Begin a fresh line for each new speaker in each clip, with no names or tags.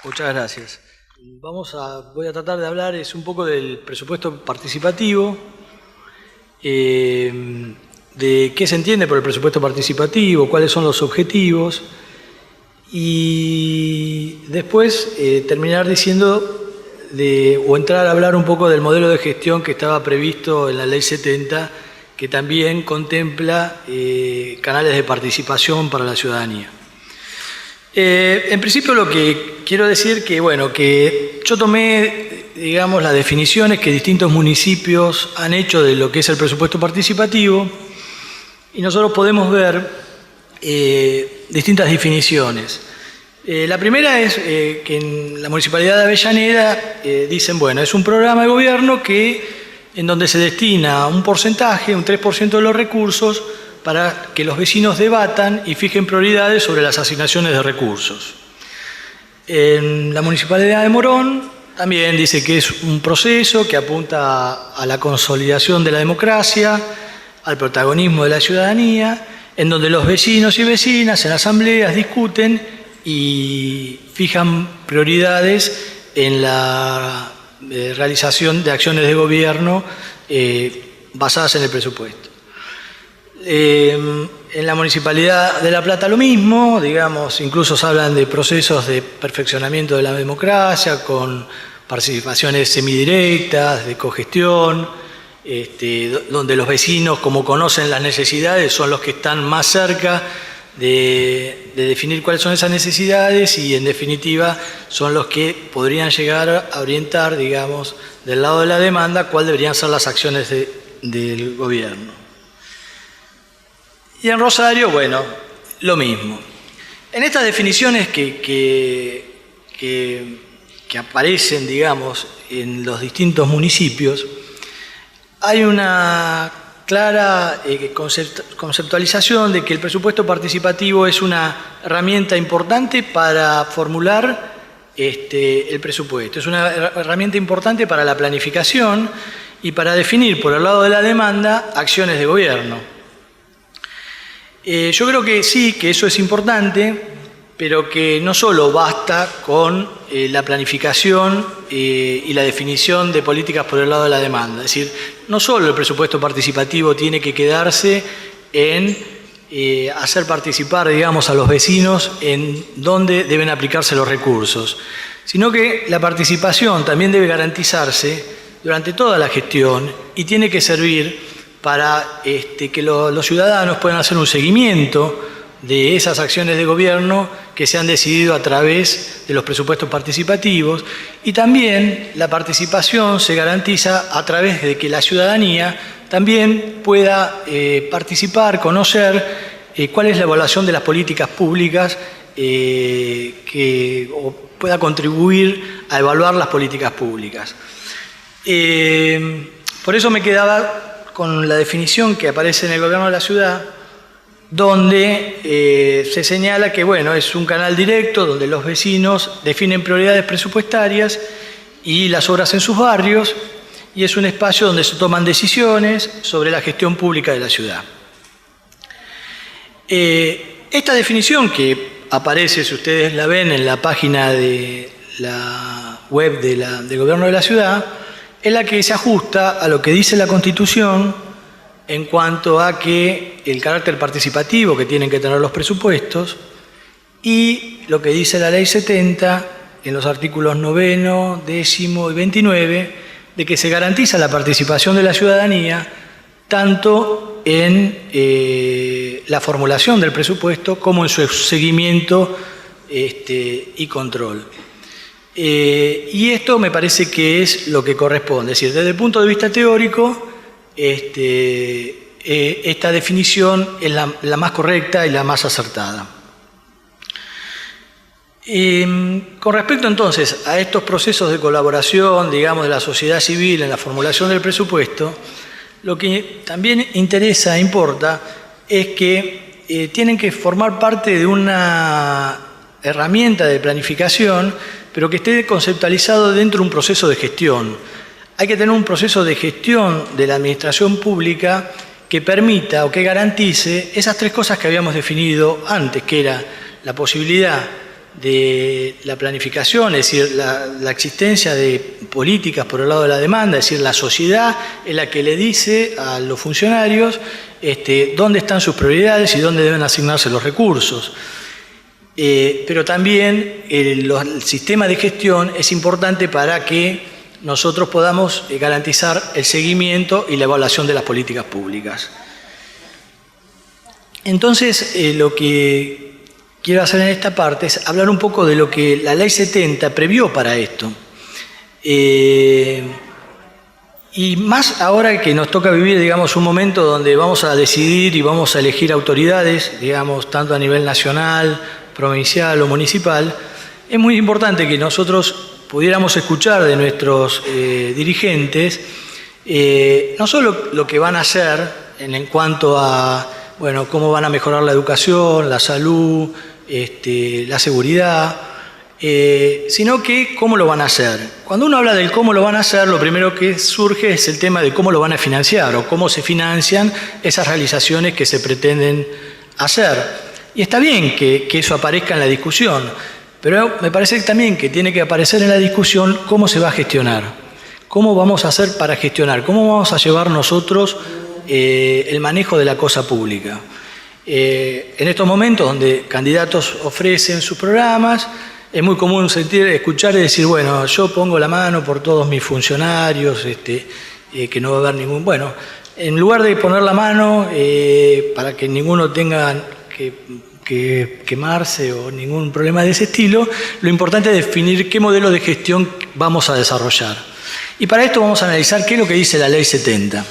Muchas gracias. Voy a tratar de hablar un poco del presupuesto participativo, de qué se entiende por el presupuesto participativo, cuáles son los objetivos, y después terminar diciendo o entrar a hablar un poco del modelo de gestión que estaba previsto en la Ley 70, que también contempla canales de participación para la ciudadanía. En principio lo que quiero decir que yo tomé, digamos, las definiciones que distintos municipios han hecho de lo que es el presupuesto participativo, y nosotros podemos ver distintas definiciones. La primera es que en la Municipalidad de Avellaneda dicen, es un programa de gobierno en donde se destina un porcentaje, un 3% de los recursos, para que los vecinos debatan y fijen prioridades sobre las asignaciones de recursos. En la Municipalidad de Morón también dice que es un proceso que apunta a la consolidación de la democracia, al protagonismo de la ciudadanía, en donde los vecinos y vecinas en asambleas discuten y fijan prioridades en la realización de acciones de gobierno basadas en el presupuesto. En la Municipalidad de La Plata lo mismo, digamos, incluso se hablan de procesos de perfeccionamiento de la democracia con participaciones semidirectas, de cogestión, donde los vecinos, como conocen las necesidades, son los que están más cerca de definir cuáles son esas necesidades y, en definitiva, son los que podrían llegar a orientar, digamos, del lado de la demanda, cuáles deberían ser las acciones del gobierno. Y en Rosario, lo mismo. En estas definiciones que aparecen, digamos, en los distintos municipios, hay una clara conceptualización de que el presupuesto participativo es una herramienta importante para formular el presupuesto. Es una herramienta importante para la planificación y para definir, por el lado de la demanda, acciones de gobierno. Yo creo que sí, que eso es importante, pero que no solo basta con la planificación y la definición de políticas por el lado de la demanda. Es decir, no solo el presupuesto participativo tiene que quedarse en hacer participar, digamos, a los vecinos en dónde deben aplicarse los recursos, sino que la participación también debe garantizarse durante toda la gestión y tiene que servir para que los ciudadanos puedan hacer un seguimiento de esas acciones de gobierno que se han decidido a través de los presupuestos participativos, y también la participación se garantiza a través de que la ciudadanía también pueda participar, conocer cuál es la evaluación de las políticas públicas o pueda contribuir a evaluar las políticas públicas. Por eso me quedaba con la definición que aparece en el gobierno de la ciudad, donde se señala que es un canal directo donde los vecinos definen prioridades presupuestarias y las obras en sus barrios, y es un espacio donde se toman decisiones sobre la gestión pública de la ciudad. Esta definición, que aparece, si ustedes la ven, en la página de la web del gobierno de la ciudad, es la que se ajusta a lo que dice la Constitución en cuanto a que el carácter participativo que tienen que tener los presupuestos y lo que dice la Ley 70 en los artículos 9, 10 y 29, de que se garantiza la participación de la ciudadanía tanto en la formulación del presupuesto como en su seguimiento y control. Y esto me parece que es lo que corresponde. Es decir, desde el punto de vista teórico, esta definición es la más correcta y la más acertada. Con respecto entonces a estos procesos de colaboración, digamos, de la sociedad civil en la formulación del presupuesto, lo que también interesa e importa es que tienen que formar parte de una herramienta de planificación, pero que esté conceptualizado dentro de un proceso de gestión. Hay que tener un proceso de gestión de la administración pública que permita o que garantice esas tres cosas que habíamos definido antes, que era la posibilidad de la planificación, es decir, la existencia de políticas por el lado de la demanda, es decir, la sociedad es la que le dice a los funcionarios dónde están sus prioridades y dónde deben asignarse los recursos. Pero también el sistema de gestión es importante para que nosotros podamos garantizar el seguimiento y la evaluación de las políticas públicas. Entonces, lo que quiero hacer en esta parte es hablar un poco de lo que la Ley 70 previó para esto. Y más ahora que nos toca vivir, digamos, un momento donde vamos a decidir y vamos a elegir autoridades, digamos, tanto a nivel nacional, provincial o municipal, es muy importante que nosotros pudiéramos escuchar de nuestros dirigentes no solo lo que van a hacer en cuanto a, bueno, cómo van a mejorar la educación, la salud, la seguridad, sino que cómo lo van a hacer. Cuando uno habla del cómo lo van a hacer, lo primero que surge es el tema de cómo lo van a financiar o cómo se financian esas realizaciones que se pretenden hacer. Y está bien que eso aparezca en la discusión, pero me parece también que tiene que aparecer en la discusión cómo se va a gestionar, cómo vamos a hacer para gestionar, cómo vamos a llevar nosotros el manejo de la cosa pública. En estos momentos donde candidatos ofrecen sus programas, es muy común escuchar y decir, bueno, yo pongo la mano por todos mis funcionarios, que no va a haber ningún... Bueno, en lugar de poner la mano para que ninguno tenga que quemarse o ningún problema de ese estilo, lo importante es definir qué modelo de gestión vamos a desarrollar. Y para esto vamos a analizar qué es lo que dice la Ley 70.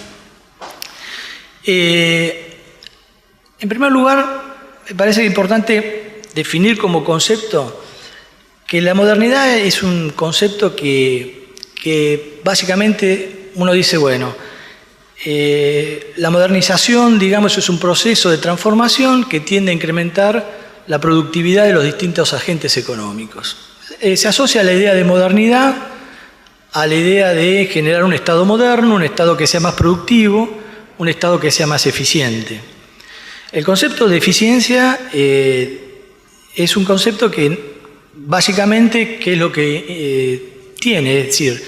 En primer lugar, me parece importante definir como concepto que la modernidad es un concepto que básicamente uno dice, bueno, la modernización, digamos, es un proceso de transformación que tiende a incrementar la productividad de los distintos agentes económicos. Se asocia la idea de modernidad a la idea de generar un Estado moderno, un Estado que sea más productivo, un Estado que sea más eficiente. El concepto de eficiencia es un concepto que básicamente, ¿qué es lo que tiene? Es decir,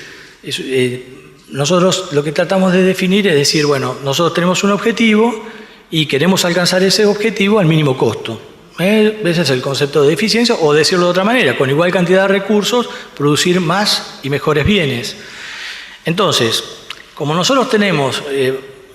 nosotros lo que tratamos de definir es decir, bueno, nosotros tenemos un objetivo y queremos alcanzar ese objetivo al mínimo costo. Ese es el concepto de eficiencia, o decirlo de otra manera, con igual cantidad de recursos, producir más y mejores bienes. Entonces, como nosotros tenemos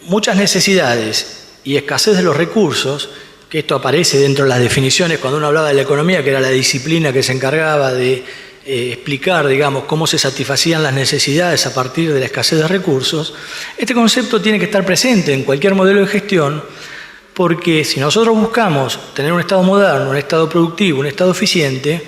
muchas necesidades y escasez de los recursos, que esto aparece dentro de las definiciones cuando uno hablaba de la economía, que era la disciplina que se encargaba de explicar, digamos, cómo se satisfacían las necesidades a partir de la escasez de recursos, este concepto tiene que estar presente en cualquier modelo de gestión, porque si nosotros buscamos tener un Estado moderno, un Estado productivo, un Estado eficiente,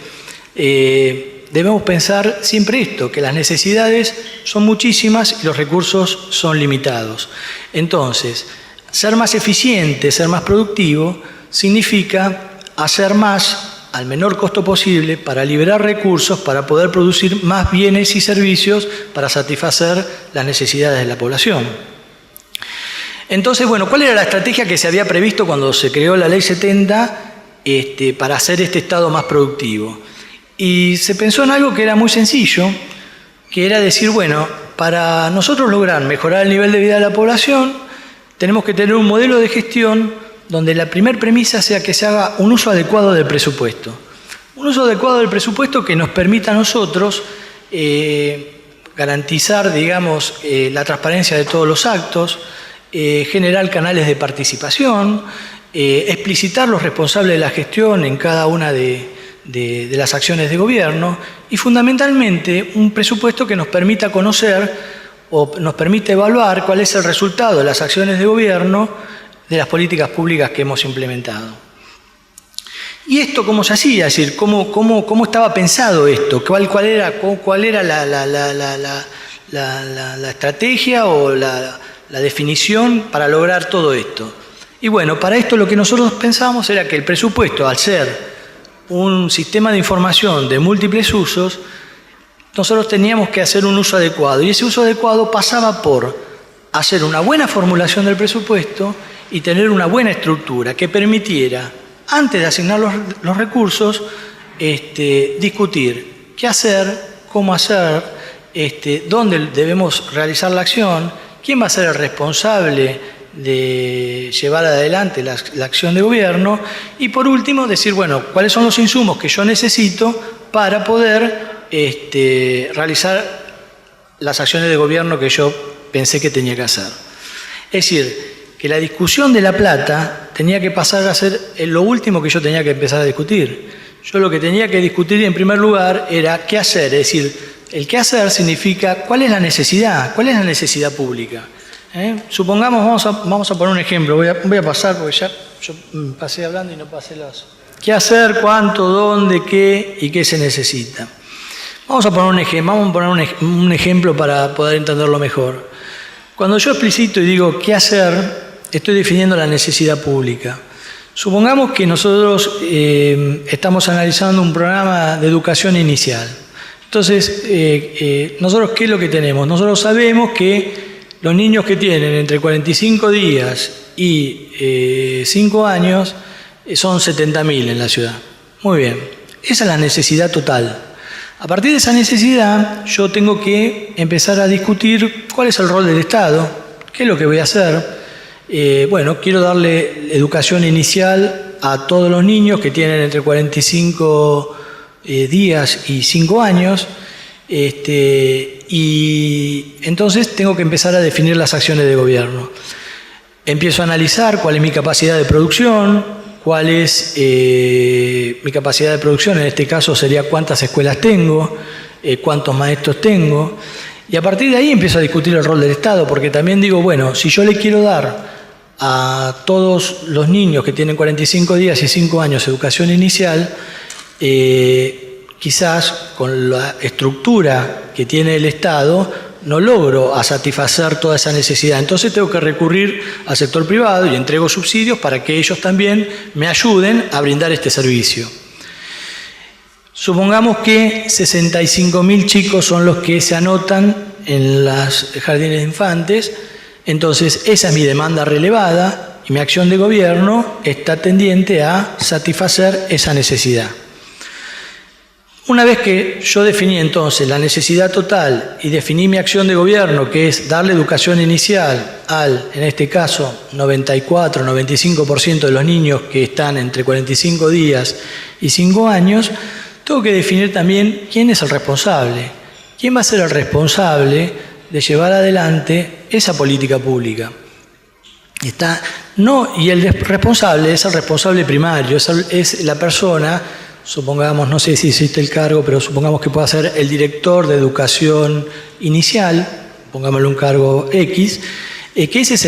debemos pensar siempre esto, que las necesidades son muchísimas y los recursos son limitados. Entonces, ser más eficiente, ser más productivo, significa hacer más al menor costo posible para liberar recursos, para poder producir más bienes y servicios para satisfacer las necesidades de la población. Entonces, bueno, ¿cuál era la estrategia que se había previsto cuando se creó la Ley 70 para hacer este Estado más productivo? Y se pensó en algo que era muy sencillo, que era decir, bueno, para nosotros lograr mejorar el nivel de vida de la población, tenemos que tener un modelo de gestión donde la primera premisa sea que se haga un uso adecuado del presupuesto. Un uso adecuado del presupuesto que nos permita a nosotros garantizar, digamos, la transparencia de todos los actos, generar canales de participación, explicitar los responsables de la gestión en cada una de las acciones de gobierno y fundamentalmente un presupuesto que nos permita conocer o nos permite evaluar cuál es el resultado de las acciones de gobierno de las políticas públicas que hemos implementado. ¿Y esto cómo se hacía? Es decir, ¿cómo estaba pensado esto? ¿Cuál era la estrategia o la definición para lograr todo esto? Y bueno, para esto lo que nosotros pensábamos era que el presupuesto, al ser un sistema de información de múltiples usos, nosotros teníamos que hacer un uso adecuado. Y ese uso adecuado pasaba por hacer una buena formulación del presupuesto y tener una buena estructura que permitiera, antes de asignar los recursos, discutir qué hacer, cómo hacer, dónde debemos realizar la acción, quién va a ser el responsable de llevar adelante la acción de gobierno y, por último, decir, bueno, cuáles son los insumos que yo necesito para poder realizar las acciones de gobierno que yo pensé que tenía que hacer. Es decir, que la discusión de la plata tenía que pasar a ser lo último que yo tenía que empezar a discutir. Yo lo que tenía que discutir en primer lugar era qué hacer, es decir, el qué hacer significa cuál es la necesidad pública. Supongamos, vamos a poner un ejemplo, voy a pasar porque ya yo pasé hablando y no pasé los... ¿Qué hacer, cuánto, dónde, qué y qué se necesita? Vamos a poner un ejemplo para poder entenderlo mejor. Cuando yo explicito y digo qué hacer, estoy definiendo la necesidad pública. Supongamos que nosotros estamos analizando un programa de educación inicial. Entonces, nosotros, ¿qué es lo que tenemos? Nosotros sabemos que los niños que tienen entre 45 días y 5 años son 70.000 en la ciudad. Muy bien, esa es la necesidad total. A partir de esa necesidad, yo tengo que empezar a discutir cuál es el rol del Estado, qué es lo que voy a hacer. Bueno, quiero darle educación inicial a todos los niños que tienen entre 45 días y 5 años, y entonces tengo que empezar a definir las acciones de gobierno. Empiezo a analizar cuál es mi capacidad de producción, cuál es mi capacidad de producción, en este caso sería cuántas escuelas tengo, cuántos maestros tengo, y a partir de ahí empiezo a discutir el rol del Estado, porque también digo, bueno, si yo le quiero dar a todos los niños que tienen 45 días y 5 años educación inicial, quizás con la estructura que tiene el Estado no logro a satisfacer toda esa necesidad. Entonces tengo que recurrir al sector privado y entrego subsidios para que ellos también me ayuden a brindar este servicio. Supongamos que 65.000 chicos son los que se anotan en los jardines de infantes, entonces esa es mi demanda relevada y mi acción de gobierno está tendiente a satisfacer esa necesidad. Una vez que yo definí entonces la necesidad total y definí mi acción de gobierno, que es darle educación inicial en este caso, 94-95% de los niños que están entre 45 días y 5 años, tengo que definir también quién es el responsable. ¿Quién va a ser el responsable de llevar adelante esa política pública? Y el responsable es el responsable primario, es la persona. Supongamos, no sé si existe el cargo, pero supongamos que pueda ser el director de educación inicial, pongámosle un cargo X, que ese es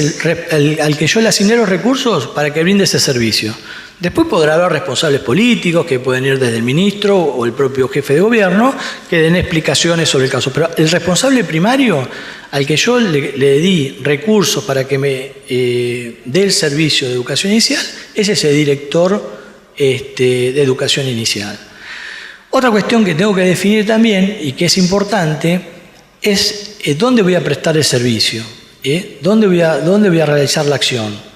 al que yo le asigné los recursos para que brinde ese servicio. Después podrá haber responsables políticos que pueden ir desde el ministro o el propio jefe de gobierno que den explicaciones sobre el caso. Pero el responsable primario al que yo le di recursos para que me dé el servicio de educación inicial es ese director de educación inicial. Otra cuestión que tengo que definir también y que es importante es dónde voy a prestar el servicio, dónde voy a realizar la acción.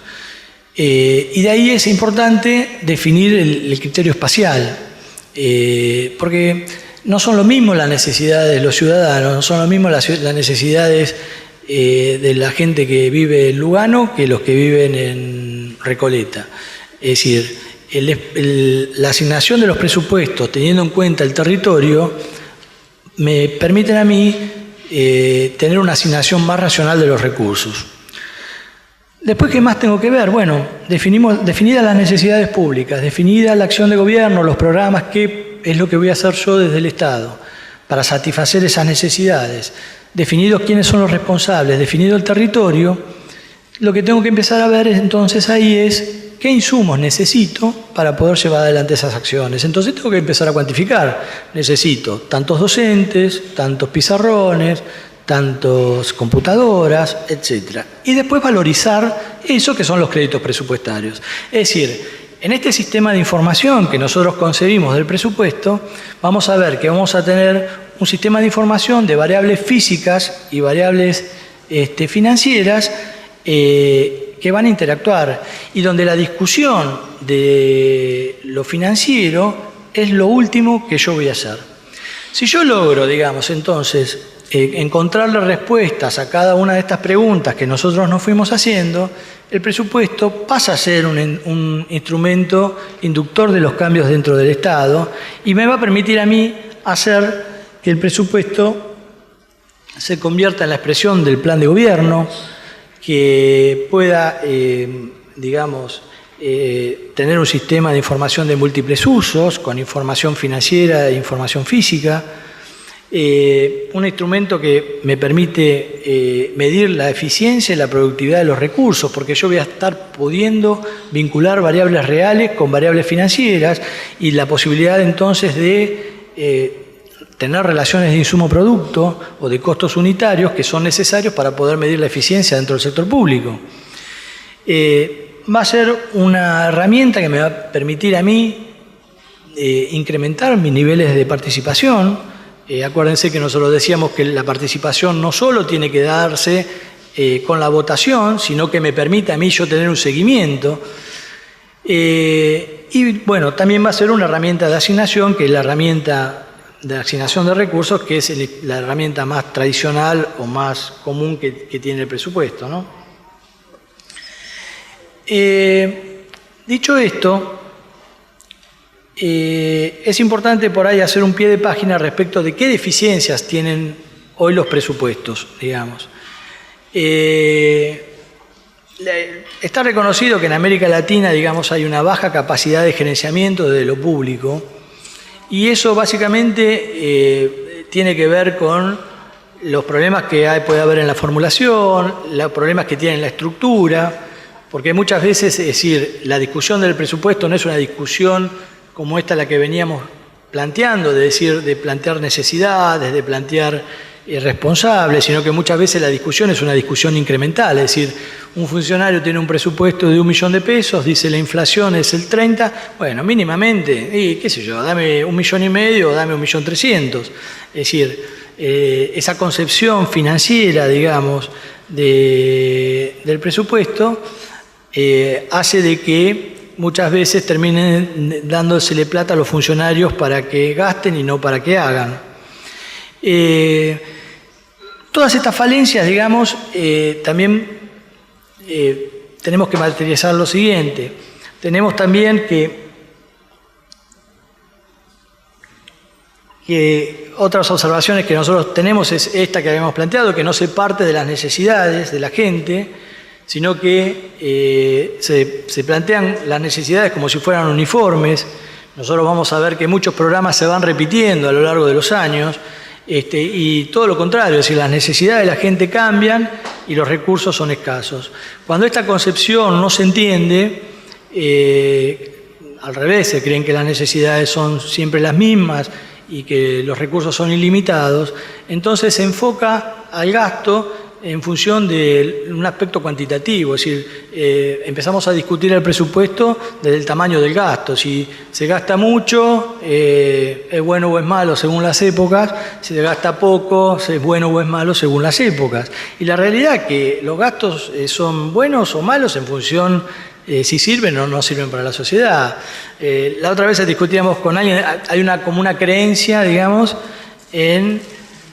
Y de ahí es importante definir el criterio espacial, porque no son lo mismo las necesidades de los ciudadanos, no son lo mismo las necesidades de la gente que vive en Lugano que los que viven en Recoleta. Es decir, la asignación de los presupuestos teniendo en cuenta el territorio me permiten a mí tener una asignación más racional de los recursos. Después, ¿qué más tengo que ver? Bueno, definidas las necesidades públicas, definida la acción de gobierno, los programas, qué es lo que voy a hacer yo desde el Estado para satisfacer esas necesidades, definidos quiénes son los responsables, definido el territorio, lo que tengo que empezar a ver entonces ahí es qué insumos necesito para poder llevar adelante esas acciones. Entonces tengo que empezar a cuantificar. Necesito tantos docentes, tantos pizarrones, tantas computadoras, etc. Y después valorizar eso que son los créditos presupuestarios. Es decir, en este sistema de información que nosotros concebimos del presupuesto, vamos a ver que vamos a tener un sistema de información de variables físicas y variables financieras que van a interactuar y donde la discusión de lo financiero es lo último que yo voy a hacer. Si yo logro, digamos, entonces, encontrarle respuestas a cada una de estas preguntas que nosotros nos fuimos haciendo, el presupuesto pasa a ser un instrumento inductor de los cambios dentro del Estado y me va a permitir a mí hacer que el presupuesto se convierta en la expresión del plan de gobierno, que pueda, digamos, tener un sistema de información de múltiples usos, con información financiera e información física, un instrumento que me permite medir la eficiencia y la productividad de los recursos, porque yo voy a estar pudiendo vincular variables reales con variables financieras y la posibilidad entonces de tener relaciones de insumo-producto o de costos unitarios que son necesarios para poder medir la eficiencia dentro del sector público. Va a ser una herramienta que me va a permitir a mí incrementar mis niveles de participación. Acuérdense que nosotros decíamos que la participación no solo tiene que darse con la votación, sino que me permite a mí yo tener un seguimiento. Y bueno, también va a ser una herramienta de asignación, que es la herramienta de asignación de recursos, que es la herramienta más tradicional o más común que tiene el presupuesto, ¿no? Dicho esto, es importante por ahí hacer un pie de página respecto de qué deficiencias tienen hoy los presupuestos, digamos. Está reconocido que en América Latina, digamos, hay una baja capacidad de gerenciamiento de lo público, y eso básicamente tiene que ver con los problemas que puede haber en la formulación, los problemas que tiene en la estructura, porque muchas veces, es decir, la discusión del presupuesto no es una discusión como esta la que veníamos planteando, de plantear necesidades, de plantear responsables, sino que muchas veces la discusión es una discusión incremental, es decir, un funcionario tiene un presupuesto de 1 millón de pesos, dice la inflación es el 30, bueno, mínimamente, y qué sé yo, dame 1,5 millones o dame 1.300.000. Es decir, esa concepción financiera, digamos, del presupuesto hace de que muchas veces terminen dándosele plata a los funcionarios para que gasten y no para que hagan. Todas estas falencias, digamos, también tenemos que materializar lo siguiente. Tenemos también que otras observaciones que nosotros tenemos es esta que habíamos planteado, que no se parte de las necesidades de la gente, sino que se plantean las necesidades como si fueran uniformes. Nosotros vamos a ver que muchos programas se van repitiendo a lo largo de los años, y todo lo contrario, es decir, las necesidades de la gente cambian y los recursos son escasos. Cuando esta concepción no se entiende, al revés, se creen que las necesidades son siempre las mismas y que los recursos son ilimitados, entonces se enfoca al gasto en función de un aspecto cuantitativo, es decir, empezamos a discutir el presupuesto desde el tamaño del gasto. Si se gasta mucho, es bueno o es malo según las épocas; si se gasta poco, es bueno o es malo según las épocas. Y la realidad es que los gastos son buenos o malos en función si sirven o no sirven para la sociedad. La otra vez discutíamos con alguien, hay como una creencia, digamos,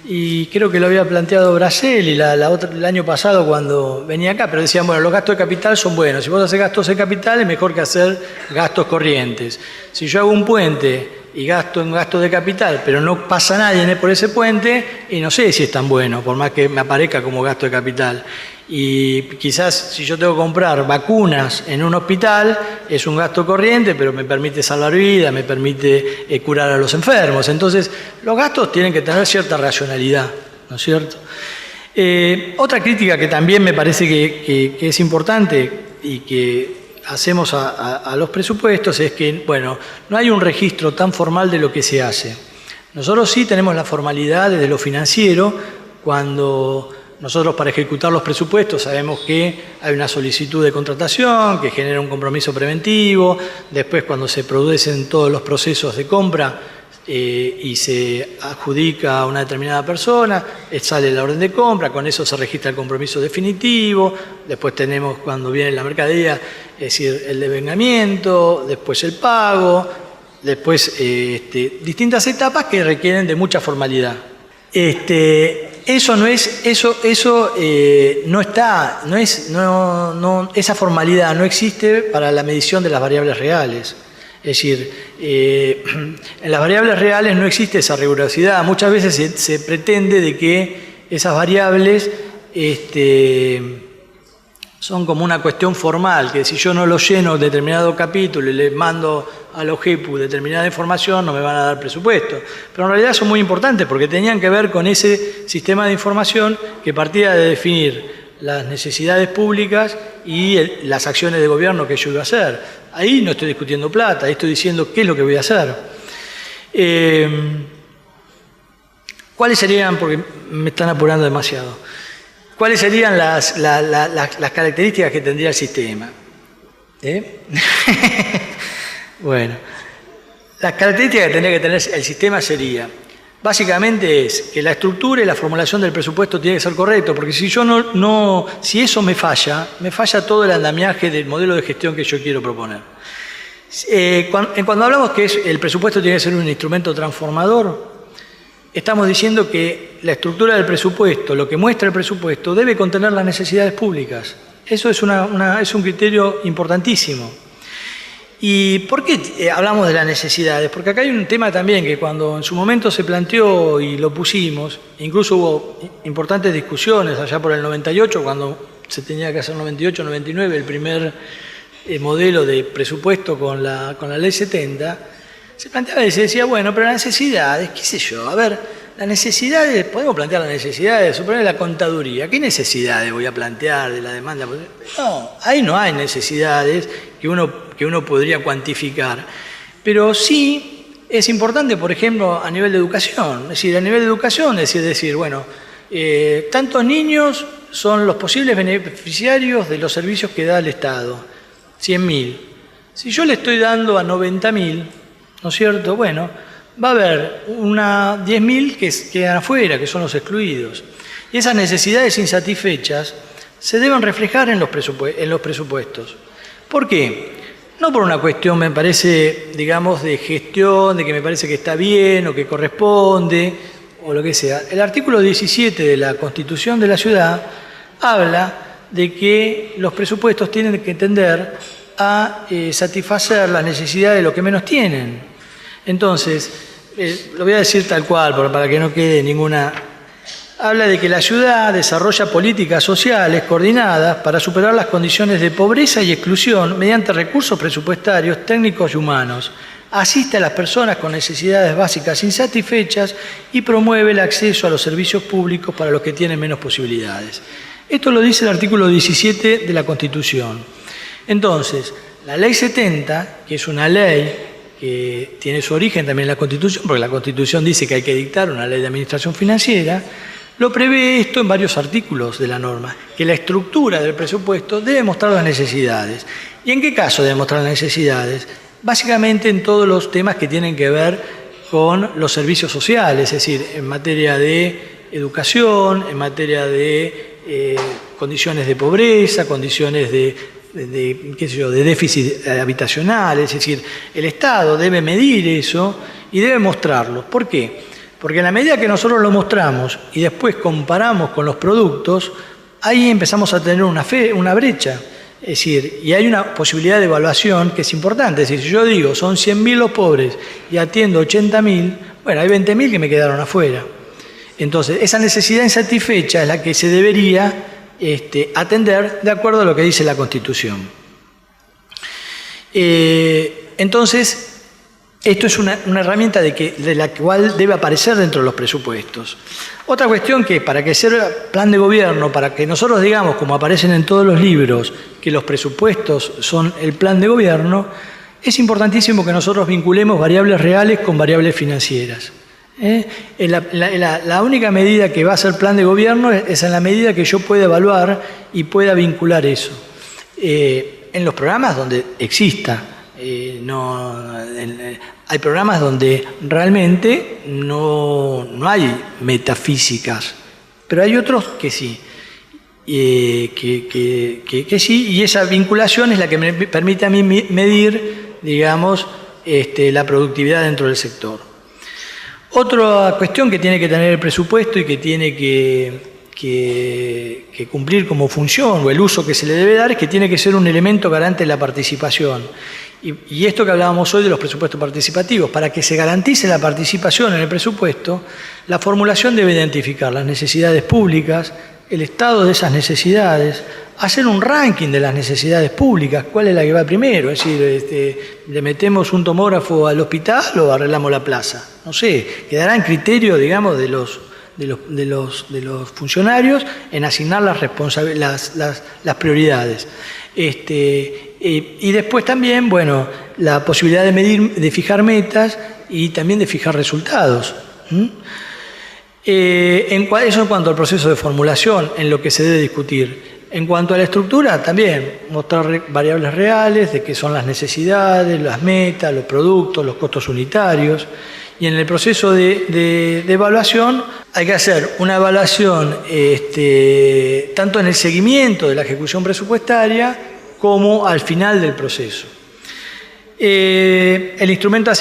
y creo que lo había planteado Bracel el año pasado cuando venía acá, pero decían, bueno, los gastos de capital son buenos. Si vos haces gastos de capital es mejor que hacer gastos corrientes. Si yo hago un puente y gasto en gastos de capital, pero no pasa nadie por ese puente, y no sé si es tan bueno, por más que me aparezca como gasto de capital. Y quizás si yo tengo que comprar vacunas en un hospital, es un gasto corriente, pero me permite salvar vidas, me permite curar a los enfermos. Entonces, los gastos tienen que tener cierta racionalidad, ¿no es cierto? Otra crítica que también me parece que es importante y que hacemos a los presupuestos es que, bueno, no hay un registro tan formal de lo que se hace. Nosotros sí tenemos la formalidad desde lo financiero, cuando nosotros para ejecutar los presupuestos sabemos que hay una solicitud de contratación que genera un compromiso preventivo, después cuando se producen todos los procesos de compra y se adjudica a una determinada persona, sale la orden de compra, con eso se registra el compromiso definitivo, después tenemos cuando viene la mercadería, es decir, el devengamiento, después el pago, después distintas etapas que requieren de mucha formalidad. Esa formalidad no existe para la medición de las variables reales. Es decir, en las variables reales no existe esa rigurosidad. Muchas veces se pretende de que esas variables son como una cuestión formal, que si yo no lo lleno determinado capítulo y le mando a los GEPU determinada información, no me van a dar presupuesto. Pero en realidad son muy importantes porque tenían que ver con ese sistema de información que partía de definir las necesidades públicas y las acciones de gobierno que yo iba a hacer. Ahí no estoy discutiendo plata, ahí estoy diciendo qué es lo que voy a hacer. ¿Cuáles serían, porque me están apurando demasiado, cuáles serían las características que tendría el sistema? Bueno, las características que tendría que tener el sistema sería, básicamente es que la estructura y la formulación del presupuesto tiene que ser correcto, porque si si eso me falla todo el andamiaje del modelo de gestión que yo quiero proponer. Cuando hablamos que el presupuesto tiene que ser un instrumento transformador, estamos diciendo que la estructura del presupuesto, lo que muestra el presupuesto, debe contener las necesidades públicas. Eso es un criterio importantísimo. ¿Y por qué hablamos de las necesidades? Porque acá hay un tema también que cuando en su momento se planteó y lo pusimos, incluso hubo importantes discusiones allá por el 98, cuando se tenía que hacer 98-99, el primer modelo de presupuesto con la Ley 70, se planteaba y se decía, bueno, pero las necesidades, qué sé yo, a ver, las necesidades, podemos plantear las necesidades, suponer la contaduría, ¿qué necesidades voy a plantear de la demanda? No, ahí no hay necesidades que uno podría cuantificar, pero sí es importante, por ejemplo, a nivel de educación, es decir, a nivel de educación, es decir, bueno, tantos niños son los posibles beneficiarios de los servicios que da el Estado, 100.000. Si yo le estoy dando a 90.000, ¿no es cierto? Bueno, va a haber 10.000 que quedan afuera, que son los excluidos. Y esas necesidades insatisfechas se deben reflejar en los presupuestos. ¿Por qué? No por una cuestión, me parece, digamos, de gestión, de que me parece que está bien o que corresponde, o lo que sea. El artículo 17 de la Constitución de la Ciudad habla de que los presupuestos tienen que tender a satisfacer las necesidades de los que menos tienen. Entonces, lo voy a decir tal cual, para que no quede ninguna... Habla de que la ciudad desarrolla políticas sociales coordinadas para superar las condiciones de pobreza y exclusión mediante recursos presupuestarios, técnicos y humanos. Asiste a las personas con necesidades básicas insatisfechas y promueve el acceso a los servicios públicos para los que tienen menos posibilidades. Esto lo dice el artículo 17 de la Constitución. Entonces, la Ley 70, que es una ley que tiene su origen también en la Constitución, porque la Constitución dice que hay que dictar una ley de administración financiera, lo prevé esto en varios artículos de la norma, que la estructura del presupuesto debe mostrar las necesidades. ¿Y en qué caso debe mostrar las necesidades? Básicamente en todos los temas que tienen que ver con los servicios sociales, es decir, en materia de educación, en materia de condiciones de pobreza, condiciones de déficit habitacional, es decir, el Estado debe medir eso y debe mostrarlo. ¿Por qué? Porque en la medida que nosotros lo mostramos y después comparamos con los productos, ahí empezamos a tener una brecha. Es decir, y hay una posibilidad de evaluación que es importante. Es decir, si yo digo son 100.000 los pobres y atiendo 80.000, bueno, hay 20.000 que me quedaron afuera. Entonces, esa necesidad insatisfecha es la que se debería atender de acuerdo a lo que dice la Constitución. Entonces, esto es una herramienta de la cual debe aparecer dentro de los presupuestos. Otra cuestión que para que sea plan de gobierno, para que nosotros digamos, como aparecen en todos los libros, que los presupuestos son el plan de gobierno, es importantísimo que nosotros vinculemos variables reales con variables financieras. La única medida que va a ser plan de gobierno es en la medida que yo pueda evaluar y pueda vincular eso. En los programas donde exista, hay programas donde realmente no hay metafísicas, pero hay otros que sí. Que sí, y esa vinculación es la que me permite a mí medir, digamos, la productividad dentro del sector. Otra cuestión que tiene que tener el presupuesto y que tiene que cumplir como función o el uso que se le debe dar es que tiene que ser un elemento garante de la participación. Y esto que hablábamos hoy de los presupuestos participativos, para que se garantice la participación en el presupuesto, la formulación debe identificar las necesidades públicas, el estado de esas necesidades, hacer un ranking de las necesidades públicas, cuál es la que va primero, es decir, le metemos un tomógrafo al hospital o arreglamos la plaza. No sé, quedará en criterio, digamos, de los funcionarios en asignar las prioridades. Y después también, bueno, la posibilidad de medir, de fijar metas y también de fijar resultados. Eso en cuanto al proceso de formulación, en lo que se debe discutir. En cuanto a la estructura, también mostrar variables reales de qué son las necesidades, las metas, los productos, los costos unitarios. Y en el proceso de evaluación hay que hacer una evaluación tanto en el seguimiento de la ejecución presupuestaria como al final del proceso. El instrumento de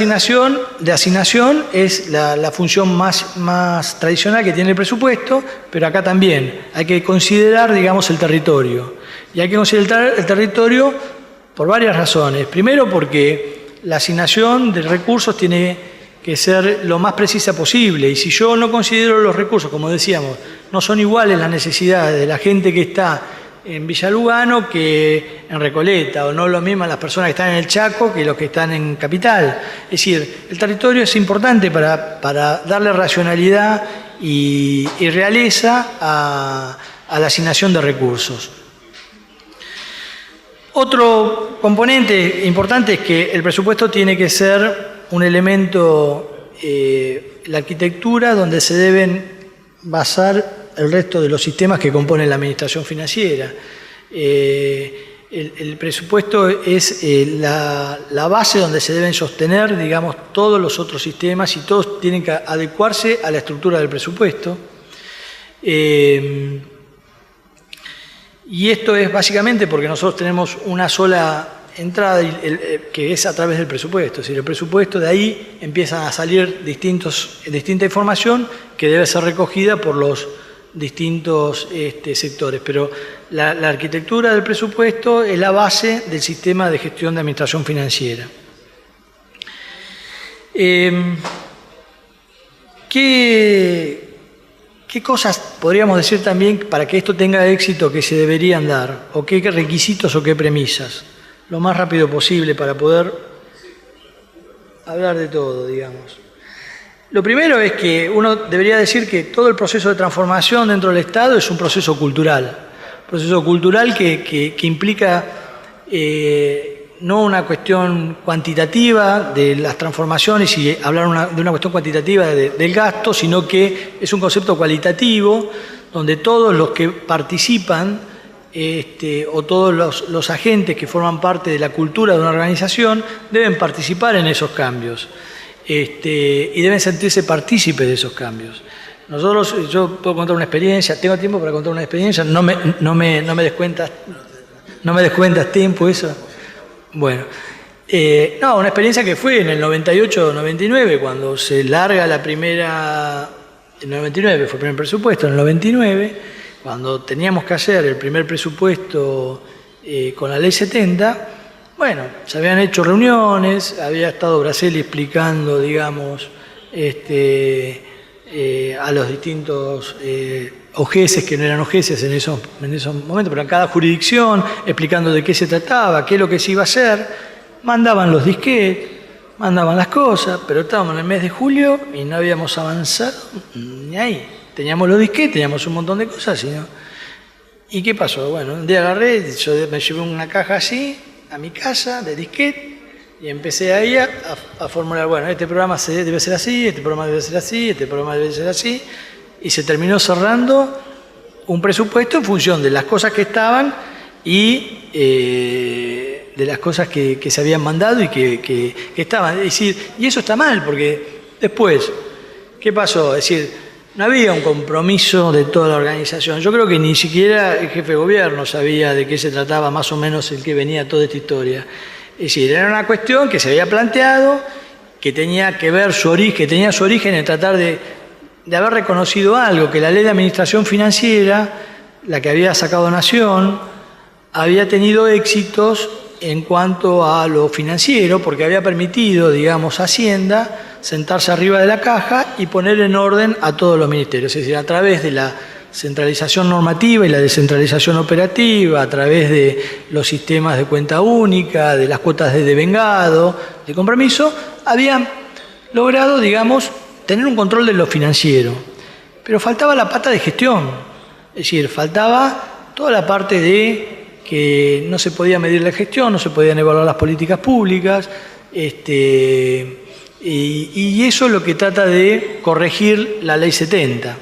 asignación es la función más tradicional que tiene el presupuesto, pero acá también hay que considerar, digamos, el territorio. Y hay que considerar el territorio por varias razones. Primero, porque la asignación de recursos tiene que ser lo más precisa posible. Y si yo no considero los recursos, como decíamos, no son iguales las necesidades de la gente que está en Villa Lugano que en Recoleta, o no lo mismo las personas que están en el Chaco que los que están en Capital. Es decir, el territorio es importante para darle racionalidad y realeza a la asignación de recursos. Otro componente importante es que el presupuesto tiene que ser un elemento, la arquitectura, donde se deben basar el resto de los sistemas que componen la administración financiera. El presupuesto es la base donde se deben sostener, digamos, todos los otros sistemas, y todos tienen que adecuarse a la estructura del presupuesto. Y esto es básicamente porque nosotros tenemos una sola entrada que es a través del presupuesto. Es decir, el presupuesto, de ahí empiezan a salir distinta información que debe ser recogida por los distintos sectores. Pero la arquitectura del presupuesto es la base del sistema de gestión de administración financiera. ¿Qué cosas podríamos decir también para que esto tenga éxito que se deberían dar? ¿O qué requisitos o qué premisas? Lo más rápido posible para poder hablar de todo, digamos. Lo primero es que uno debería decir que todo el proceso de transformación dentro del Estado es un proceso cultural. Un proceso cultural que implica no una cuestión cuantitativa de las transformaciones y hablar de una cuestión cuantitativa del gasto, sino que es un concepto cualitativo donde todos los que participan o todos los agentes que forman parte de la cultura de una organización deben participar en esos cambios y deben sentirse partícipes de esos cambios. Yo puedo contar una experiencia, tengo tiempo para contar una experiencia, no me descuentas tiempo eso. Bueno, una experiencia que fue en el 98-99, cuando se larga la primera, en el 99 fue el primer presupuesto, en el 99, cuando teníamos que hacer el primer presupuesto con la Ley 70, bueno, se habían hecho reuniones, había estado Braceli explicando, digamos, a los distintos OGESes, que no eran OGESes en esos momentos, pero en cada jurisdicción, explicando de qué se trataba, qué es lo que se iba a hacer, mandaban los disquetes, mandaban las cosas, pero estábamos en el mes de julio y no habíamos avanzado ni ahí. Teníamos los disquetes, teníamos un montón de cosas, ¿no? ¿Y qué pasó? Bueno, un día agarré, yo me llevé una caja así a mi casa de disquete y empecé ahí a formular, bueno, este programa debe ser así, este programa debe ser así, este programa debe ser así, y se terminó cerrando un presupuesto en función de las cosas que estaban y de las cosas que se habían mandado y que estaban. Es decir, y eso está mal, porque después, ¿qué pasó? Es decir, no había un compromiso de toda la organización. Yo creo que ni siquiera el jefe de gobierno sabía de qué se trataba más o menos el que venía toda esta historia. decir, era una cuestión que se había planteado, que tenía que ver que tenía su origen en tratar de haber reconocido algo, que la ley de administración financiera, la que había sacado Nación, había tenido éxitos en cuanto a lo financiero, porque había permitido, digamos, a Hacienda sentarse arriba de la caja y poner en orden a todos los ministerios, es decir, a través de la centralización normativa y la descentralización operativa, a través de los sistemas de cuenta única, de las cuotas de devengado, de compromiso, habían logrado, digamos, tener un control de lo financiero. Pero faltaba la pata de gestión, es decir, faltaba toda la parte de que no se podía medir la gestión, no se podían evaluar las políticas públicas, y eso es lo que trata de corregir la Ley 70.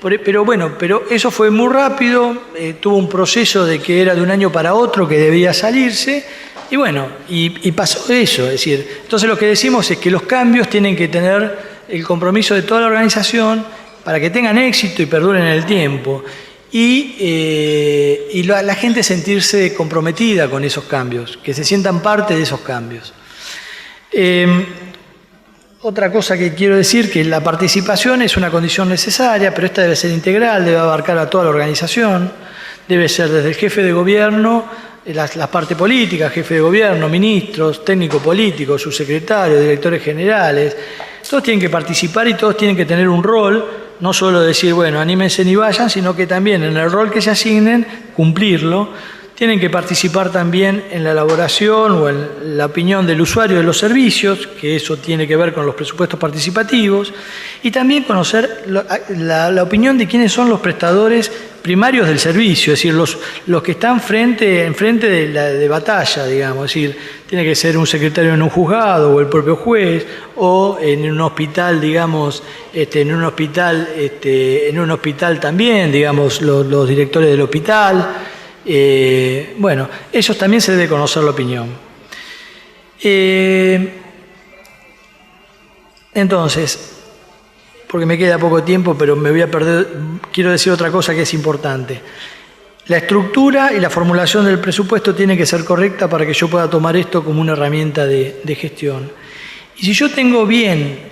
Pero eso fue muy rápido, tuvo un proceso de que era de un año para otro que debía salirse, y bueno, y pasó eso. Es decir, entonces lo que decimos es que los cambios tienen que tener el compromiso de toda la organización para que tengan éxito y perduren en el tiempo. Y la gente sentirse comprometida con esos cambios, que se sientan parte de esos cambios. Otra cosa que quiero decir, que la participación es una condición necesaria, pero esta debe ser integral, debe abarcar a toda la organización, debe ser desde el jefe de gobierno, la parte política, jefe de gobierno, ministros, técnicos políticos, subsecretarios, directores generales, todos tienen que participar y todos tienen que tener un rol. No solo decir, bueno, anímense y vayan, sino que también en el rol que se asignen, cumplirlo. Tienen que participar también en la elaboración o en la opinión del usuario de los servicios, que eso tiene que ver con los presupuestos participativos, y también conocer la opinión de quiénes son los prestadores primarios del servicio, es decir, los que están en frente de batalla, digamos, es decir, tiene que ser un secretario en un juzgado o el propio juez, o en un hospital, digamos, en un hospital también, digamos, los directores del hospital. Bueno, ellos también se debe conocer la opinión. Entonces, porque me queda poco tiempo, pero me voy a perder, quiero decir otra cosa que es importante. La estructura y la formulación del presupuesto tiene que ser correcta para que yo pueda tomar esto como una herramienta de gestión. Y si yo tengo bien,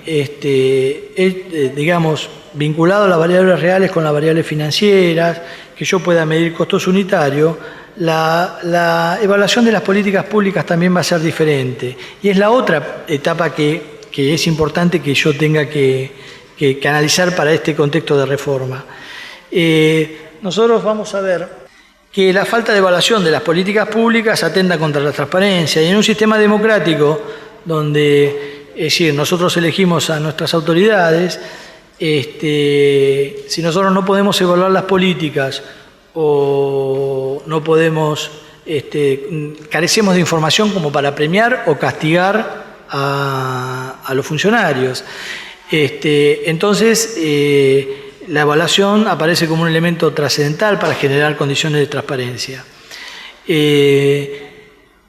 digamos, vinculado las variables reales con las variables financieras, que yo pueda medir costos unitarios, la evaluación de las políticas públicas también va a ser diferente. Y es la otra etapa que es importante que yo tenga que analizar para este contexto de reforma. Nosotros vamos a ver que la falta de evaluación de las políticas públicas atenta contra la transparencia. Y en un sistema democrático donde, es decir, nosotros elegimos a nuestras autoridades, si nosotros no podemos evaluar las políticas o no podemos, carecemos de información como para premiar o castigar a los funcionarios. Entonces, la evaluación aparece como un elemento trascendental para generar condiciones de transparencia.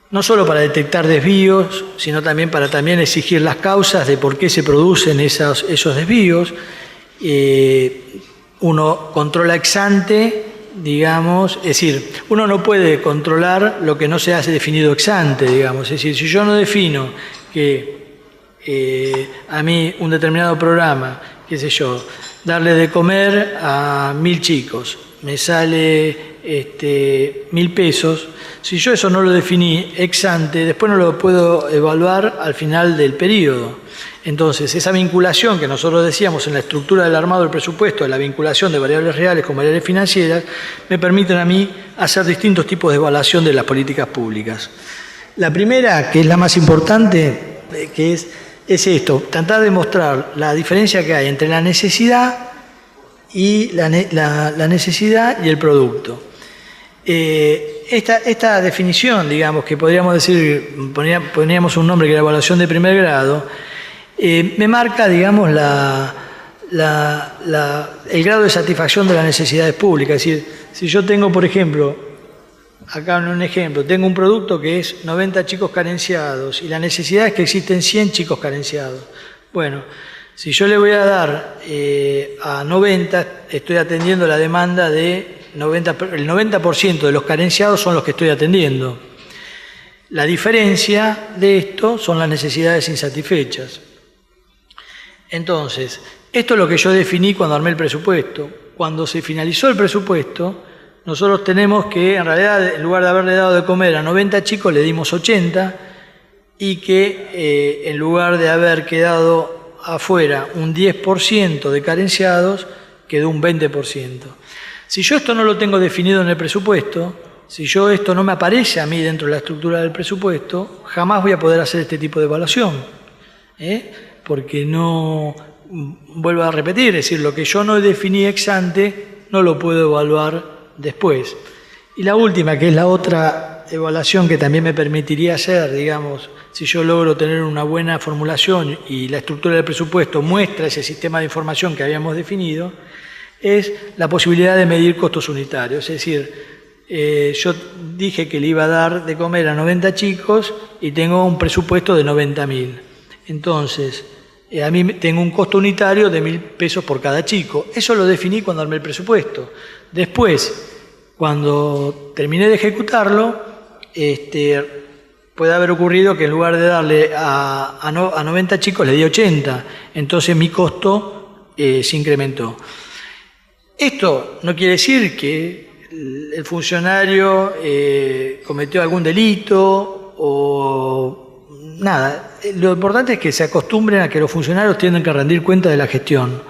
No solo para detectar desvíos, sino también para exigir las causas de por qué se producen esos desvíos. Uno controla ex ante, digamos, es decir, uno no puede controlar lo que no se hace definido ex ante, digamos. Es decir, si yo no defino que a mí un determinado programa, qué sé yo, darle de comer a 1000 chicos, me sale 1000 pesos, si yo eso no lo definí ex ante, después no lo puedo evaluar al final del periodo. Entonces, esa vinculación que nosotros decíamos en la estructura del armado del presupuesto, la vinculación de variables reales con variables financieras, me permiten a mí hacer distintos tipos de evaluación de las políticas públicas. La primera, que es la más importante, que es esto, tratar de mostrar la diferencia que hay entre la necesidad y la necesidad y el producto. Esta definición, digamos, que podríamos decir, poníamos un nombre que era evaluación de primer grado, me marca, digamos, el grado de satisfacción de las necesidades públicas. Es decir, si yo tengo, por ejemplo, acá en un ejemplo, tengo un producto que es 90 chicos carenciados y la necesidad es que existen 100 chicos carenciados. Bueno, si yo le voy a dar a 90, estoy atendiendo la demanda de el 90% de los carenciados son los que estoy atendiendo. La diferencia de esto son las necesidades insatisfechas. Entonces, esto es lo que yo definí cuando armé el presupuesto. Cuando se finalizó el presupuesto, nosotros tenemos que, en realidad, en lugar de haberle dado de comer a 90 chicos, le dimos 80, y que en lugar de haber quedado afuera un 10% de carenciados, quedó un 20%. Si yo esto no lo tengo definido en el presupuesto, si esto no me aparece a mí dentro de la estructura del presupuesto, jamás voy a poder hacer este tipo de evaluación. Porque no, vuelvo a repetir, es decir, lo que yo no definí ex ante, no lo puedo evaluar después. Y la última, que es la otra evaluación que también me permitiría hacer, digamos, si yo logro tener una buena formulación y la estructura del presupuesto muestra ese sistema de información que habíamos definido, es la posibilidad de medir costos unitarios. Es decir, yo dije que le iba a dar de comer a 90 chicos y tengo un presupuesto de 90.000. Entonces, a mí tengo un costo unitario de 1.000 pesos por cada chico. Eso lo definí cuando armé el presupuesto. Después, cuando terminé de ejecutarlo, puede haber ocurrido que en lugar de darle a 90 chicos le di 80. Entonces mi costo se incrementó. Esto no quiere decir que el funcionario cometió algún delito o nada. Lo importante es que se acostumbren a que los funcionarios tienen que rendir cuenta de la gestión,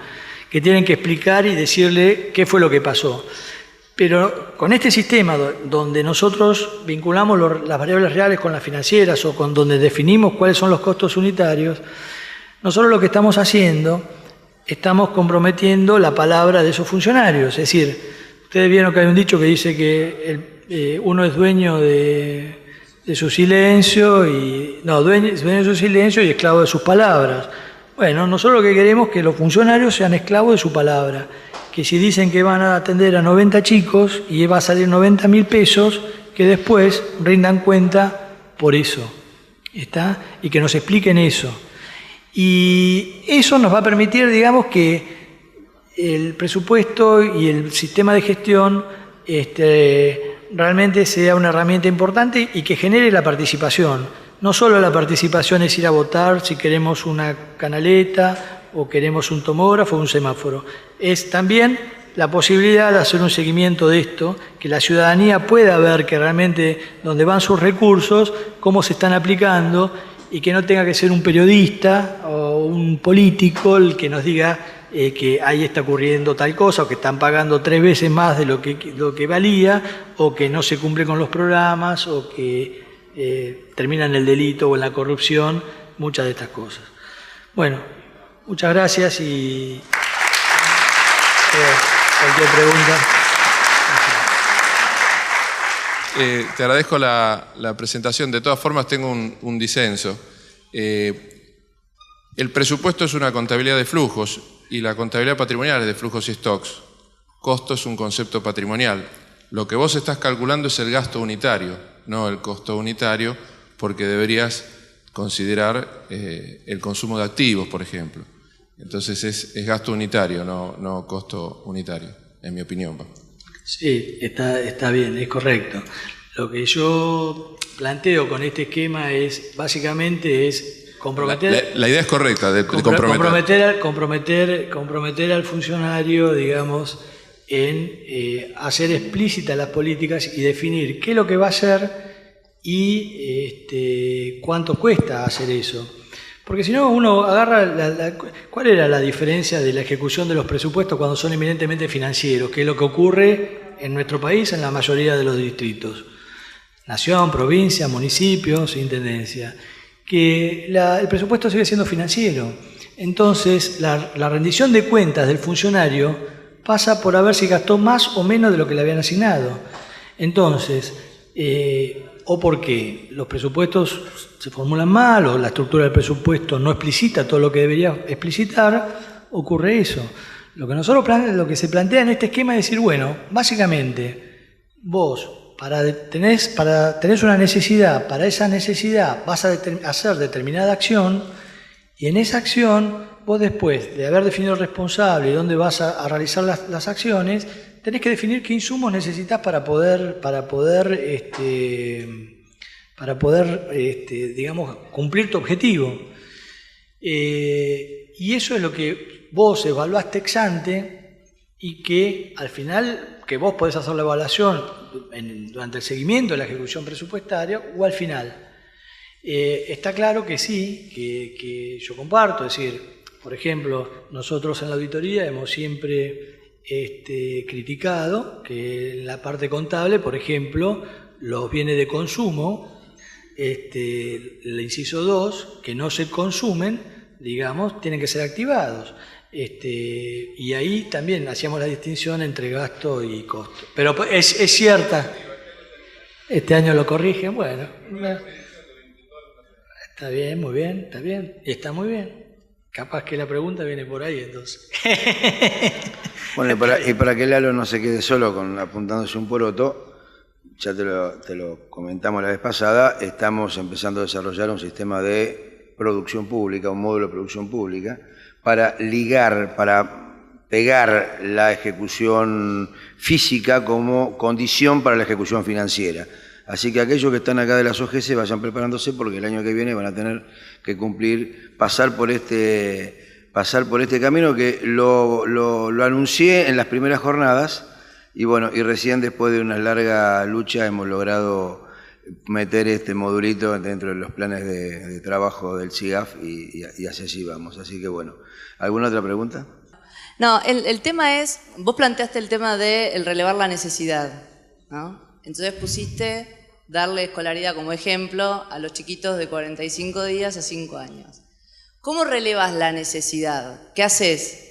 que tienen que explicar y decirle qué fue lo que pasó. Pero con este sistema donde nosotros vinculamos las variables reales con las financieras o con donde definimos cuáles son los costos unitarios, nosotros lo que estamos haciendo, estamos comprometiendo la palabra de esos funcionarios. Es decir, ustedes vieron que hay un dicho que dice que uno es dueño de su silencio dueño de su silencio y esclavo de sus palabras. Bueno, nosotros lo que queremos es que los funcionarios sean esclavos de su palabra, que si dicen que van a atender a 90 chicos y va a salir 90.000 pesos, que después rindan cuenta por eso, ¿está? Y que nos expliquen eso. Y eso nos va a permitir, digamos, que el presupuesto y el sistema de gestión realmente sea una herramienta importante y que genere la participación. No solo la participación es ir a votar si queremos una canaleta o queremos un tomógrafo o un semáforo. Es también la posibilidad de hacer un seguimiento de esto, que la ciudadanía pueda ver que realmente donde van sus recursos, cómo se están aplicando, y que no tenga que ser un periodista o un político el que nos diga que ahí está ocurriendo tal cosa, o que están pagando 3 veces más de lo que valía, o que no se cumple con los programas, o que termina en el delito o en la corrupción, muchas de estas cosas. Bueno, muchas gracias y cualquier pregunta.
Te agradezco la presentación. De todas formas, tengo un disenso. El presupuesto es una contabilidad de flujos y la contabilidad patrimonial es de flujos y stocks. Costo es un concepto patrimonial. Lo que vos estás calculando es el gasto unitario, no el costo unitario, porque deberías considerar el consumo de activos, por ejemplo. Entonces es gasto unitario, no costo unitario, en mi opinión.
Sí, está bien, es correcto. Lo que yo planteo con este esquema es, básicamente, es comprometer...
La idea es correcta, de comprometer.
Comprometer al funcionario, digamos, en hacer explícitas las políticas y definir qué es lo que va a hacer y cuánto cuesta hacer eso. Porque si no, uno agarra... ¿Cuál era la diferencia de la ejecución de los presupuestos cuando son eminentemente financieros? Que es lo que ocurre en nuestro país en la mayoría de los distritos. Nación, provincia, municipios, intendencia. Que el presupuesto sigue siendo financiero. Entonces, la rendición de cuentas del funcionario pasa por a ver si gastó más o menos de lo que le habían asignado. Entonces, o porque los presupuestos se formulan mal o la estructura del presupuesto no explicita todo lo que debería explicitar, ocurre eso. Lo que se plantea en este esquema es decir, bueno, básicamente vos tenés una necesidad, para esa necesidad vas a hacer determinada acción y en esa acción vos después de haber definido el responsable y dónde vas a realizar las acciones, tenés que definir qué insumos necesitas para poder para poder, digamos, cumplir tu objetivo. Y eso es lo que vos evaluaste ex ante y que al final, que vos podés hacer la evaluación durante el seguimiento de la ejecución presupuestaria o al final. Está claro que sí, que yo comparto, es decir, por ejemplo, nosotros en la auditoría hemos siempre criticado que en la parte contable, por ejemplo, los bienes de consumo, el inciso 2, que no se consumen, digamos, tienen que ser activados. Y ahí también hacíamos la distinción entre gasto y costo. Pero es cierta. Este año lo corrigen, bueno. Está bien, muy bien, está bien. Y está muy bien. Capaz que la pregunta viene por ahí, entonces.
Bueno, y para que Lalo no se quede solo apuntándose un poroto, ya te lo comentamos la vez pasada, estamos empezando a desarrollar un sistema de producción pública, un módulo de producción pública, para pegar la ejecución física como condición para la ejecución financiera. Así que aquellos que están acá de las OGC vayan preparándose porque el año que viene van a tener que pasar por este camino que lo anuncié en las primeras jornadas y bueno, y recién después de una larga lucha hemos logrado meter este modulito dentro de los planes de trabajo del CIGAF y hacia allí vamos. Así que bueno, ¿alguna otra pregunta?
No, el tema es, vos planteaste el tema de relevar la necesidad, ¿no? Entonces pusiste darle escolaridad como ejemplo a los chiquitos de 45 días a 5 años. ¿Cómo relevas la necesidad? ¿Qué haces?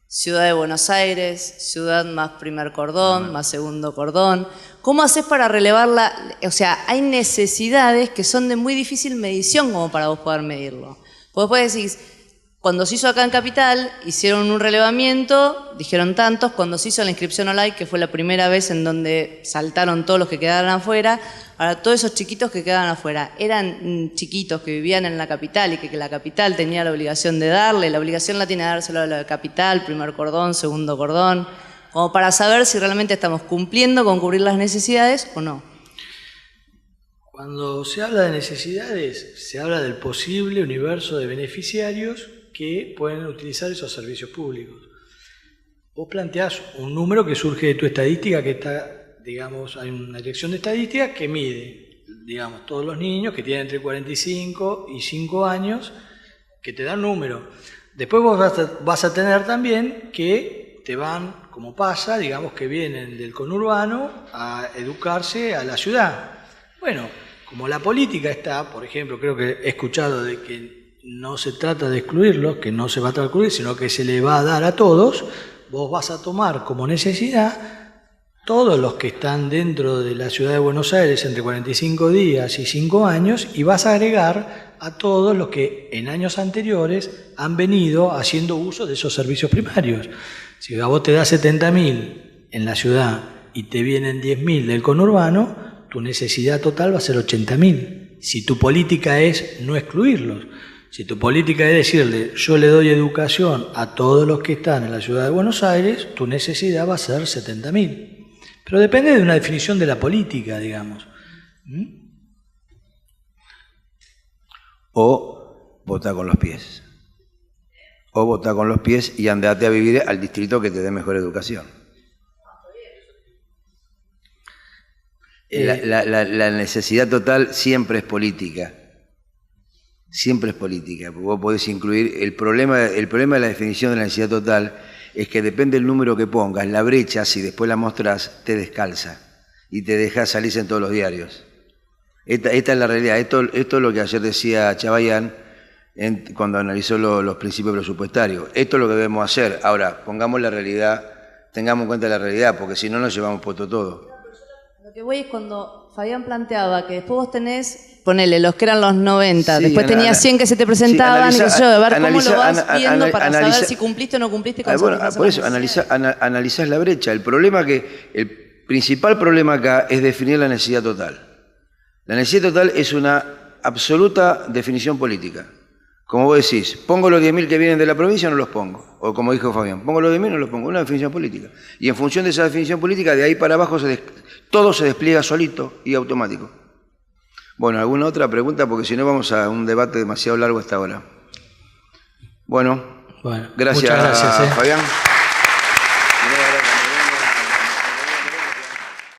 Ciudad de Buenos Aires, ciudad más primer cordón, más segundo cordón. ¿Cómo haces para relevarla? O sea, hay necesidades que son de muy difícil medición como para vos poder medirlo. Vos podés decir, cuando se hizo acá en Capital, hicieron un relevamiento, dijeron tantos, cuando se hizo la inscripción online, que fue la primera vez en donde saltaron todos los que quedaron afuera, ahora todos esos chiquitos que quedaban afuera, eran chiquitos que vivían en la Capital y que la Capital tenía la obligación de darle, la obligación la tiene de dárselo a la Capital, primer cordón, segundo cordón, como para saber si realmente estamos cumpliendo con cubrir las necesidades o no.
Cuando se habla de necesidades, se habla del posible universo de beneficiarios que pueden utilizar esos servicios públicos. Vos planteás un número que surge de tu estadística, que está, digamos, hay una dirección de estadística que mide, digamos, todos los niños que tienen entre 45 y 5 años, que te da un número. Después vos vas a tener también que te van, como pasa, digamos, que vienen del conurbano a educarse a la ciudad. Bueno, como la política está, por ejemplo, creo que he escuchado de que no se trata de excluirlos, que no se va a excluir, sino que se le va a dar a todos, vos vas a tomar como necesidad todos los que están dentro de la ciudad de Buenos Aires entre 45 días y 5 años y vas a agregar a todos los que en años anteriores han venido haciendo uso de esos servicios primarios. Si a vos te da 70.000 en la ciudad y te vienen 10.000 del conurbano, tu necesidad total va a ser 80.000. Si tu política es no excluirlos. Si tu política es decirle, yo le doy educación a todos los que están en la ciudad de Buenos Aires, tu necesidad va a ser 70.000. Pero depende de una definición de la política, digamos.
O votá con los pies. O votá con los pies y andate a vivir al distrito que te dé mejor educación. La necesidad total siempre es política. Siempre es política, porque vos podés incluir, el problema de la definición de la necesidad total es que depende del número que pongas, la brecha, si después la mostrás, te descalza y te deja salirse en todos los diarios. Esta es la realidad, esto es lo que ayer decía Chabayán cuando analizó los principios presupuestarios. Esto es lo que debemos hacer. Ahora, pongamos la realidad, tengamos en cuenta la realidad, porque si no nos llevamos puesto todo.
Lo que voy es cuando Fabián planteaba que después vos tenés, ponele, los que eran los 90,
sí,
después tenías 100 que se te presentaban, y yo, a ver cómo lo vas viendo para saber si cumpliste o no cumpliste con
bueno, por eso, analizás la brecha. El principal problema acá es definir la necesidad total. La necesidad total es una absoluta definición política. Como vos decís, ¿pongo los 10.000 que vienen de la provincia o no los pongo? O como dijo Fabián, ¿pongo los 10.000 o no los pongo? Una definición política. Y en función de esa definición política, de ahí para abajo todo se despliega solito y automático. Bueno, ¿alguna otra pregunta? Porque si no vamos a un debate demasiado largo hasta ahora. Bueno,
Bueno,
gracias,
muchas gracias,
Fabián.